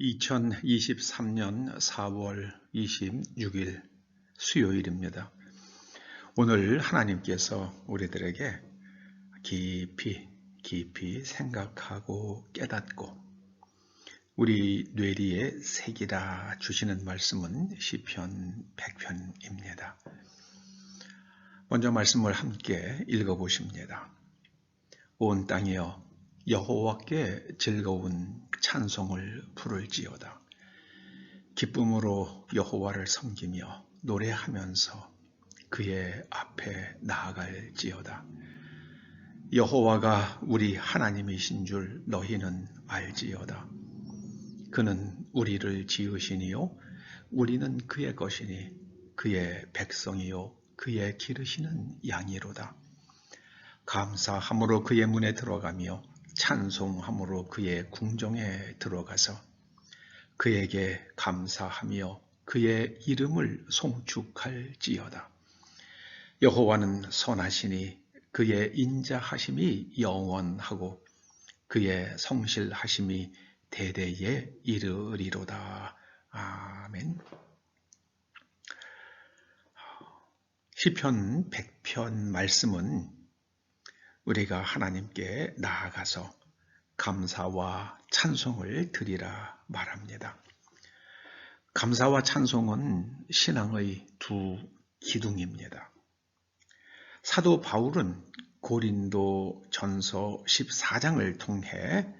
2023년 4월 26일 수요일입니다. 오늘 하나님께서 우리들에게 깊이 생각하고 깨닫고 우리 뇌리에 새기라 주시는 말씀은 시편 100편입니다. 먼저 말씀을 함께 읽어보십니다. 온 땅이여 여호와께 즐거운 찬송을 부를지어다. 기쁨으로 여호와를 섬기며 노래하면서 그의 앞에 나아갈지어다. 여호와가 우리 하나님이신 줄 너희는 알지어다. 그는 우리를 지으시니요 우리는 그의 것이니 그의 백성이요 그의 기르시는 양이로다. 감사함으로 그의 문에 들어가며 찬송함으로 그의 궁정에 들어가서 그에게 감사하며 그의 이름을 송축할지어다. 여호와는 선하시니 그의 인자하심이 영원하고 그의 성실하심이 대대에 이르리로다. 아멘. 시편 100편 말씀은 우리가 하나님께 나아가서 감사와 찬송을 드리라 말합니다. 감사와 찬송은 신앙의 두 기둥입니다. 사도 바울은 고린도 전서 14장을 통해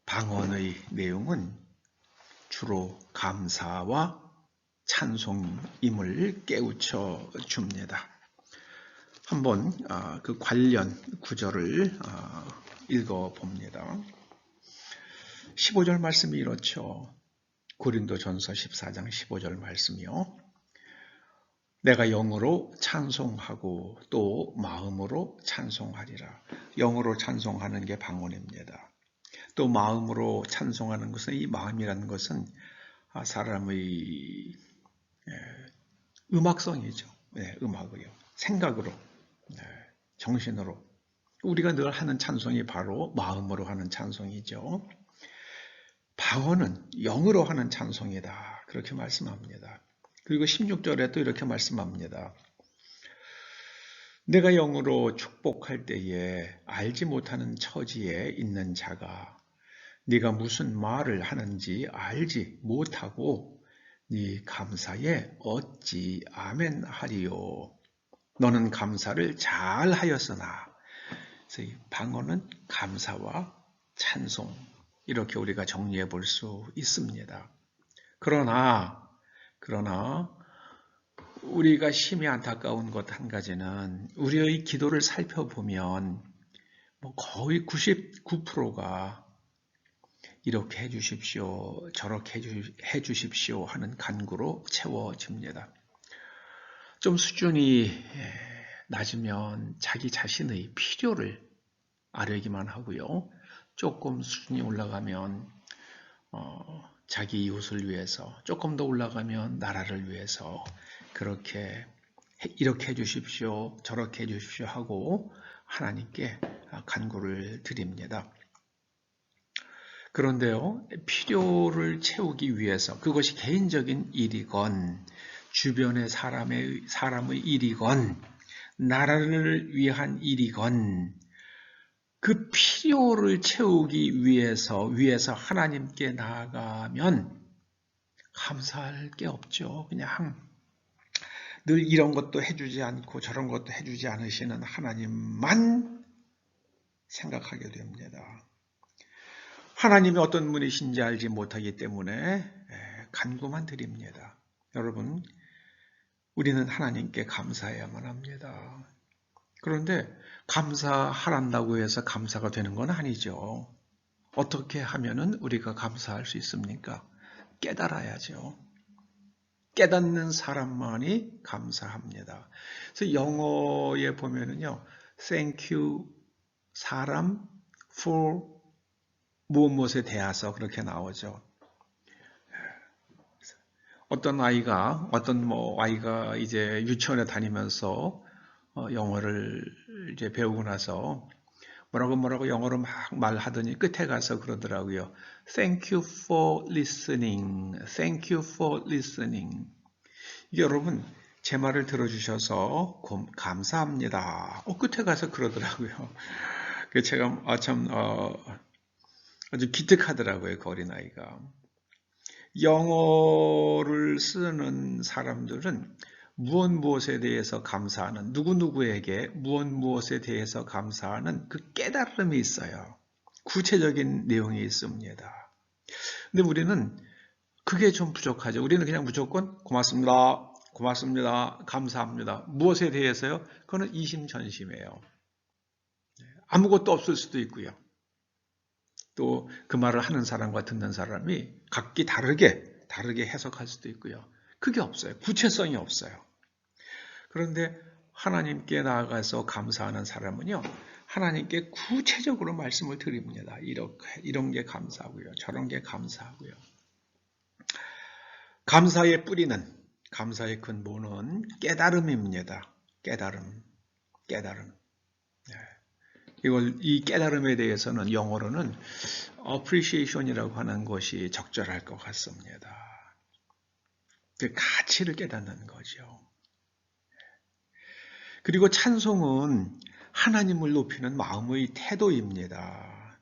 방언의 내용은 주로 감사와 찬송임을 깨우쳐 줍니다. 한번 그 관련 구절을 읽어봅니다. 15절 말씀이 이렇죠. 고린도전서 14장 15절 말씀이요. 내가 영으로 찬송하고 또 마음으로 찬송하리라. 영으로 찬송하는 게 방언입니다. 또 마음으로 찬송하는 것은, 이 마음이라는 것은 사람의 음악성이죠. 음악이요. 생각으로, 정신으로. 우리가 늘 하는 찬송이 바로 마음으로 하는 찬송이죠. 방언은 영으로 하는 찬송이다. 그렇게 말씀합니다. 그리고 16절에 또 이렇게 말씀합니다. 내가 영으로 축복할 때에 알지 못하는 처지에 있는 자가 네가 무슨 말을 하는지 알지 못하고 네 감사에 어찌 아멘하리요. 너는 감사를 잘 하였으나. 그래서 이 방언은 감사와 찬송, 이렇게 우리가 정리해 볼 수 있습니다. 그러나 우리가 심히 안타까운 것 한 가지는 우리의 기도를 살펴보면 거의 99%가 이렇게 해주십시오, 저렇게 해주십시오 하는 간구로 채워집니다. 좀 수준이 낮으면 자기 자신의 필요를 아뢰기만 하고요. 조금 수준이 올라가면 자기 이웃을 위해서, 조금 더 올라가면 나라를 위해서 그렇게 이렇게 해주십시오, 저렇게 해주십시오 하고 하나님께 간구를 드립니다. 그런데요, 필요를 채우기 위해서, 그것이 개인적인 일이건 주변의 사람의 일이건 나라를 위한 일이건, 그 필요를 채우기 위해서 하나님께 나아가면 감사할 게 없죠. 그냥 늘 이런 것도 해주지 않고 저런 것도 해주지 않으시는 하나님만 생각하게 됩니다. 하나님이 어떤 분이신지 알지 못하기 때문에 간구만 드립니다. 여러분, 우리는 하나님께 감사해야만 합니다. 그런데 감사하란다고 해서 감사가 되는 건 아니죠. 어떻게 하면은 우리가 감사할 수 있습니까? 깨달아야죠. 깨닫는 사람만이 감사합니다. 그래서 영어에 보면은요, thank you 사람 for 무엇에 대해서 그렇게 나오죠. 어떤 아이가 이제 유치원에 다니면서 영어를 이제 배우고 나서 뭐라고 영어로 막 말하더니 끝에 가서 그러더라고요. Thank you for listening. Thank you for listening. 여러분, 제 말을 들어주셔서 감사합니다. 끝에 가서 그러더라고요. 제가 아주 기특하더라고요, 그 어린아이가. 영어를 쓰는 사람들은 무엇에 대해서 감사하는, 누구누구에게 무엇에 대해서 감사하는 그 깨달음이 있어요. 구체적인 내용이 있습니다. 근데 우리는 그게 좀 부족하죠. 우리는 그냥 무조건 고맙습니다, 감사합니다. 무엇에 대해서요? 그거는 이심전심이에요. 아무것도 없을 수도 있고요. 또 그 말을 하는 사람과 듣는 사람이 각기 다르게 해석할 수도 있고요. 그게 없어요. 구체성이 없어요. 그런데 하나님께 나아가서 감사하는 사람은요, 하나님께 구체적으로 말씀을 드립니다. 이런 게 감사하고요. 저런 게 감사하고요. 감사의 뿌리는, 감사의 근본은 깨달음입니다. 깨달음. 이 깨달음에 대해서는 영어로는 appreciation이라고 하는 것이 적절할 것 같습니다. 그 가치를 깨닫는 거죠. 그리고 찬송은 하나님을 높이는 마음의 태도입니다.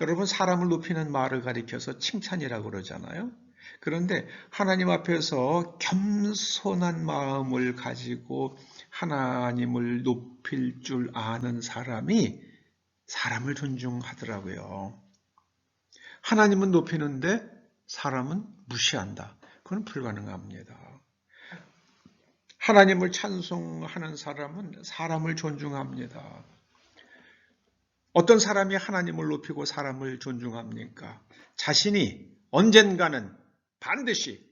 여러분, 사람을 높이는 말을 가리켜서 칭찬이라고 그러잖아요. 그런데 하나님 앞에서 겸손한 마음을 가지고 하나님을 높일 줄 아는 사람이 사람을 존중하더라고요. 하나님은 높이는데 사람은 무시한다. 그건 불가능합니다. 하나님을 찬송하는 사람은 사람을 존중합니다. 어떤 사람이 하나님을 높이고 사람을 존중합니까? 자신이 언젠가는 반드시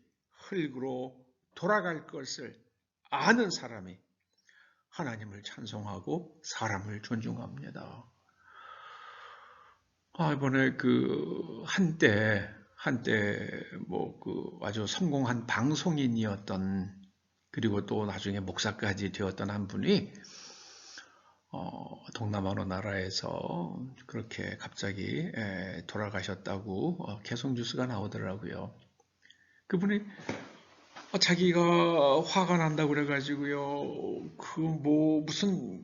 흙으로 돌아갈 것을 아는 사람이 하나님을 찬송하고 사람을 존중합니다. 이번에 한때 아주 성공한 방송인이었던, 그리고 또 나중에 목사까지 되었던 한 분이 동남 어느 나라에서 그렇게 갑자기 돌아가셨다고 계속 뉴스가 나오더라고요. 그분이 자기가 화가 난다고 그래가지고요, 무슨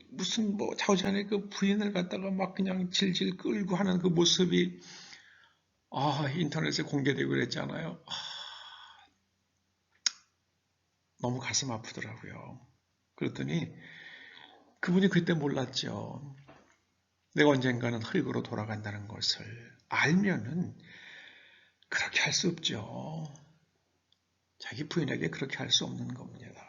자오지 않에 그 부인을 갖다가 막 그냥 질질 끌고 하는 그 모습이 인터넷에 공개되고 그랬잖아요. 너무 가슴 아프더라고요. 그랬더니 그분이 그때 몰랐죠. 내가 언젠가는 흙으로 돌아간다는 것을 알면은 그렇게 할 수 없죠. 자기 부인에게 그렇게 할 수 없는 겁니다.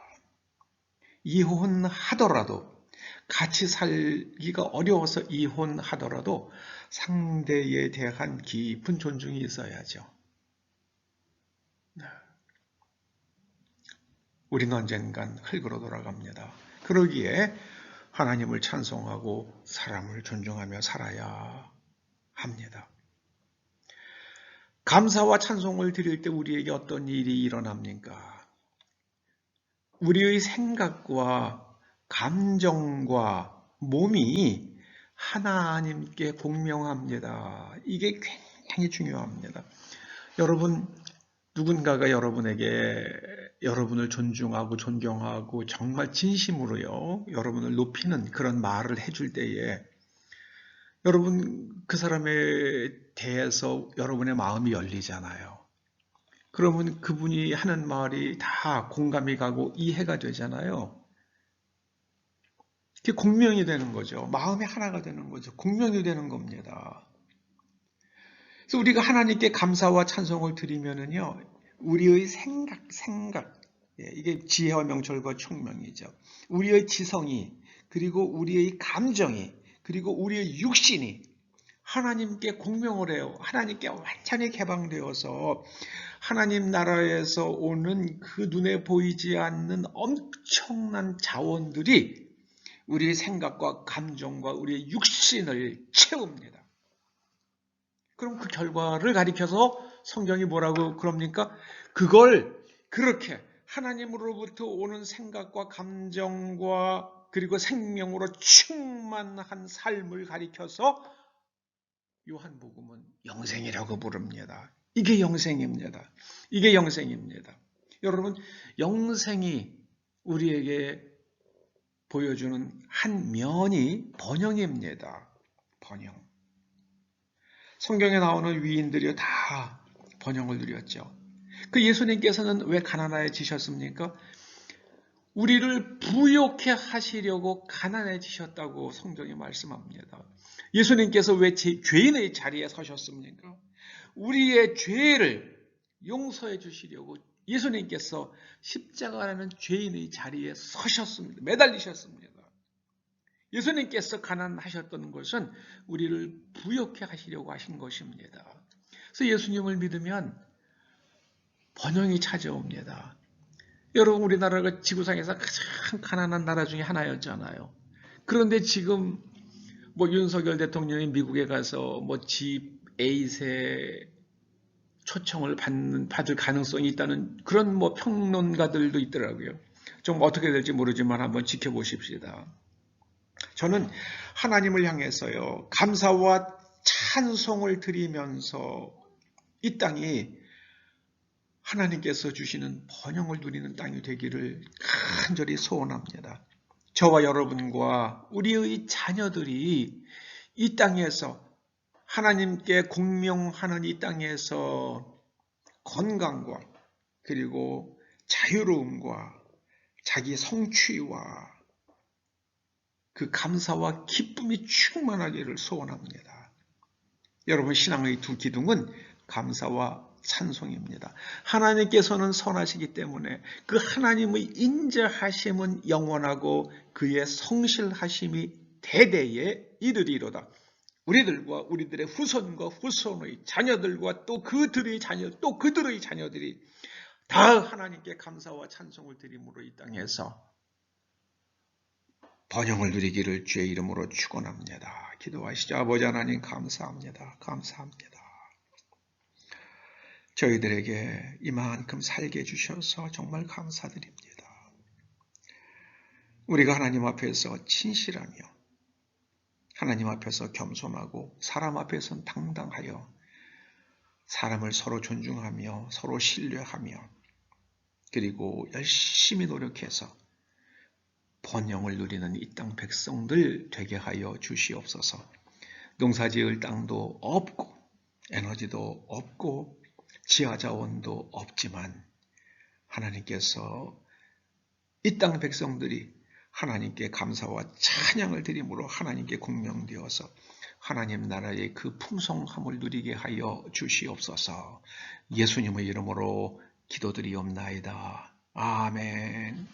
이혼하더라도, 같이 살기가 어려워서 이혼하더라도 상대에 대한 깊은 존중이 있어야죠. 우리는 언젠간 흙으로 돌아갑니다. 그러기에 하나님을 찬송하고 사람을 존중하며 살아야 합니다. 감사와 찬송을 드릴 때 우리에게 어떤 일이 일어납니까? 우리의 생각과 감정과 몸이 하나님께 공명합니다. 이게 굉장히 중요합니다. 여러분, 누군가가 여러분을 존중하고 존경하고 정말 진심으로요, 여러분을 높이는 그런 말을 해줄 때에 여러분, 그 사람에 대해서 여러분의 마음이 열리잖아요. 그러면 그분이 하는 말이 다 공감이 가고 이해가 되잖아요. 그게 공명이 되는 거죠. 마음이 하나가 되는 거죠. 공명이 되는 겁니다. 그래서 우리가 하나님께 감사와 찬송을 드리면은요, 우리의 생각, 이게 지혜와 명철과 총명이죠. 우리의 지성이, 그리고 우리의 감정이, 그리고 우리의 육신이 하나님께 공명을 해요. 하나님께 완전히 개방되어서 하나님 나라에서 오는 그 눈에 보이지 않는 엄청난 자원들이 우리의 생각과 감정과 우리의 육신을 채웁니다. 그럼 그 결과를 가리켜서 성경이 뭐라고 그럽니까? 그걸 그렇게 하나님으로부터 오는 생각과 감정과 그리고 생명으로 충만한 삶을 가리켜서 요한복음은 영생이라고 부릅니다. 이게 영생입니다. 이게 영생입니다. 여러분, 영생이 우리에게 보여주는 한 면이 번영입니다. 번영. 성경에 나오는 위인들이 다 번영을 누렸죠. 그 예수님께서는 왜 가난해지셨습니까? 우리를 부욕해 하시려고 가난해지셨다고 성경이 말씀합니다. 예수님께서 왜 죄인의 자리에 서셨습니까? 우리의 죄를 용서해 주시려고 예수님께서 십자가라는 죄인의 자리에 서셨습니다. 매달리셨습니다. 예수님께서 가난하셨던 것은 우리를 부욕해 하시려고 하신 것입니다. 그래서 예수님을 믿으면 번영이 찾아옵니다. 여러분, 우리나라가 지구상에서 가장 가난한 나라 중에 하나였잖아요. 그런데 지금 윤석열 대통령이 미국에 가서 집 A세 초청을 받을 가능성이 있다는 그런 평론가들도 있더라고요. 좀 어떻게 될지 모르지만 한번 지켜보십시다. 저는 하나님을 향해서요, 감사와 찬송을 드리면서 이 땅이 하나님께서 주시는 번영을 누리는 땅이 되기를 간절히 소원합니다. 저와 여러분과 우리의 자녀들이 이 땅에서 하나님께 공명하는 이 땅에서 건강과 그리고 자유로움과 자기 성취와 그 감사와 기쁨이 충만하기를 소원합니다. 여러분, 신앙의 두 기둥은 감사와 찬송입니다. 하나님께서는 선하시기 때문에 그 하나님의 인자하심은 영원하고 그의 성실하심이 대대에 이르리로다. 우리들과 우리들의 후손과 후손의 자녀들과 또 그들의 자녀들이 다 하나님께 감사와 찬송을 드림으로 이 땅에서 번영을 누리기를 주의 이름으로 축원합니다. 기도하시죠. 아버지 하나님, 감사합니다. 감사합니다. 저희들에게 이만큼 살게 해주셔서 정말 감사드립니다. 우리가 하나님 앞에서 진실하며 하나님 앞에서 겸손하고 사람 앞에서는 당당하여 사람을 서로 존중하며 서로 신뢰하며 그리고 열심히 노력해서 번영을 누리는 이 땅 백성들 되게 하여 주시옵소서. 농사지을 땅도 없고 에너지도 없고 지하자원도 없지만 하나님께서 이 땅 백성들이 하나님께 감사와 찬양을 드림으로 하나님께 공명되어서 하나님 나라의 그 풍성함을 누리게 하여 주시옵소서. 예수님의 이름으로 기도드리옵나이다. 아멘.